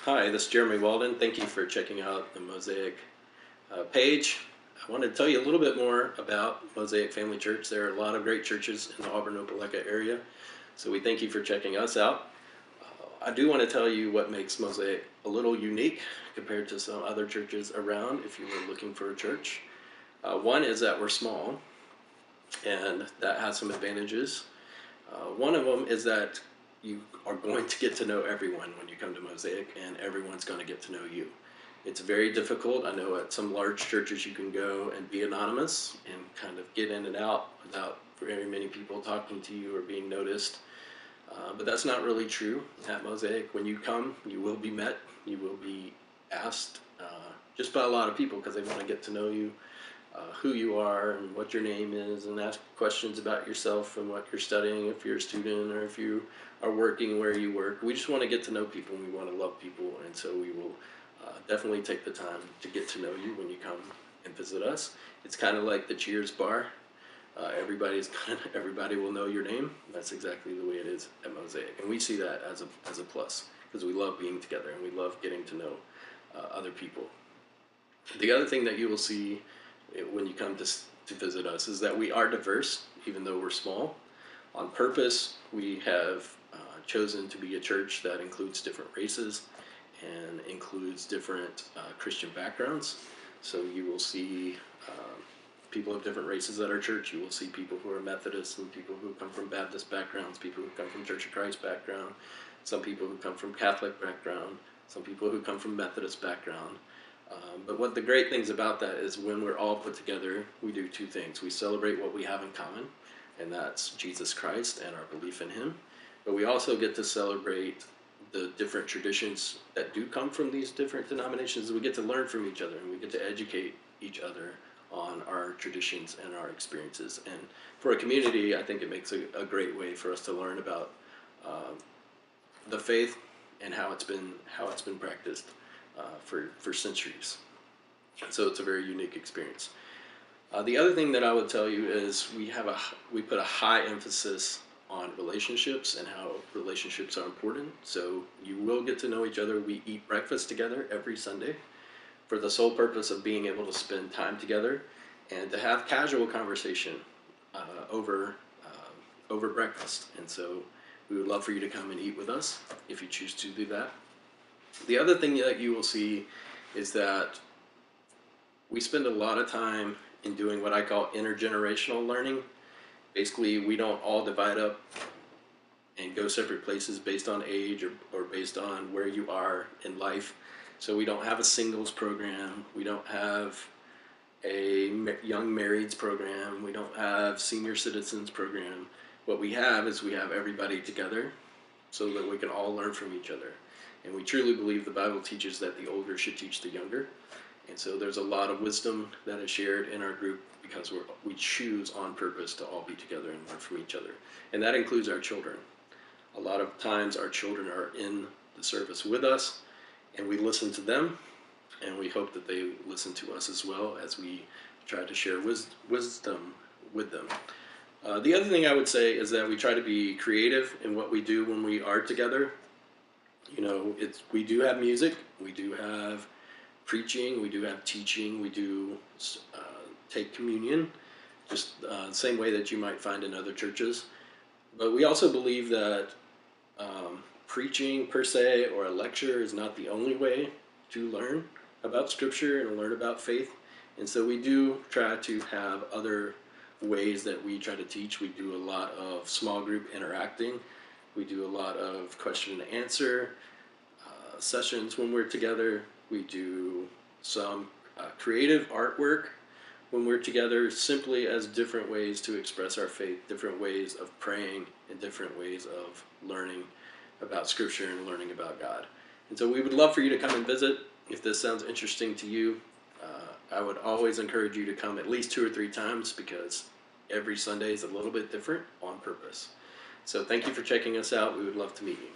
Hi, this is Jeremy Walden. Thank you for checking out the Mosaic page. I want to tell you a little bit more about Mosaic Family Church. There are a lot of great churches in the Auburn-Opelika area, so we thank you for checking us out. I do want to tell you what makes Mosaic a little unique compared to some other churches around if you were looking for a church. One is that we're small, and that has some advantages. One of them is that you are going to get to know everyone when you come to Mosaic, and everyone's going to get to know you. It's very difficult. I know at some large churches you can go and be anonymous and kind of get in and out without very many people talking to you or being noticed. But that's not really true at Mosaic. When you come, you will be met. You will be asked just by a lot of people because they want to get to know you, who you are and what your name is, and ask questions about yourself and what you're studying if you're a student or if you are working where you work. We just want to get to know people and we want to love people, and so we will definitely take the time to get to know you when you come and visit us. It's kind of like the Cheers bar. Everybody will know your name. That's exactly the way it is at Mosaic, and we see that as a plus because we love being together and we love getting to know other people. The other thing that you will see when you come to visit us is that we are diverse, even though we're small. On purpose, we have chosen to be a church that includes different races and includes different Christian backgrounds. So you will see people of different races at our church. You will see people who are Methodists and people who come from Baptist backgrounds, people who come from Church of Christ background, some people who come from Catholic background, some people who come from Methodist background. But what the great things about that is when we're all put together, we do two things. We celebrate what we have in common, and that's Jesus Christ and our belief in him. But we also get to celebrate the different traditions that do come from these different denominations. We get to learn from each other, and we get to educate each other on our traditions and our experiences. And for a community, I think it makes a great way for us to learn about the faith and how it's been practiced for centuries. So it's a very unique experience. The other thing that I would tell you is we put a high emphasis on relationships and how relationships are important. So you will get to know each other. We eat breakfast together every Sunday for the sole purpose of being able to spend time together and to have casual conversation over breakfast. And so we would love for you to come and eat with us if you choose to do that. The other thing that you will see is that we spend a lot of time in doing what I call intergenerational learning. Basically, we don't all divide up and go separate places based on age or based on where you are in life. So we don't have a singles program. We don't have a young marrieds program. We don't have senior citizens program. What we have is we have everybody together so that we can all learn from each other. And we truly believe the Bible teaches that the older should teach the younger. And so there's a lot of wisdom that is shared in our group because we choose on purpose to all be together and learn from each other. And that includes our children. A lot of times our children are in the service with us, and we listen to them, and we hope that they listen to us as well as we try to share wisdom with them. The other thing I would say is that we try to be creative in what we do when we are together. You know, we do have music, we do have preaching, we do have teaching, we do take communion, just the same way that you might find in other churches. But we also believe that preaching per se or a lecture is not the only way to learn about Scripture and learn about faith. And so we do try to have other ways that we try to teach. We do a lot of small group interacting. We do a lot of question and answer sessions when we're together. We do some creative artwork when we're together, simply as different ways to express our faith, different ways of praying, and different ways of learning about Scripture and learning about God. And so we would love for you to come and visit. If this sounds interesting to you, I would always encourage you to come at least 2 or 3 times because every Sunday is a little bit different on purpose. So thank you for checking us out. We would love to meet you.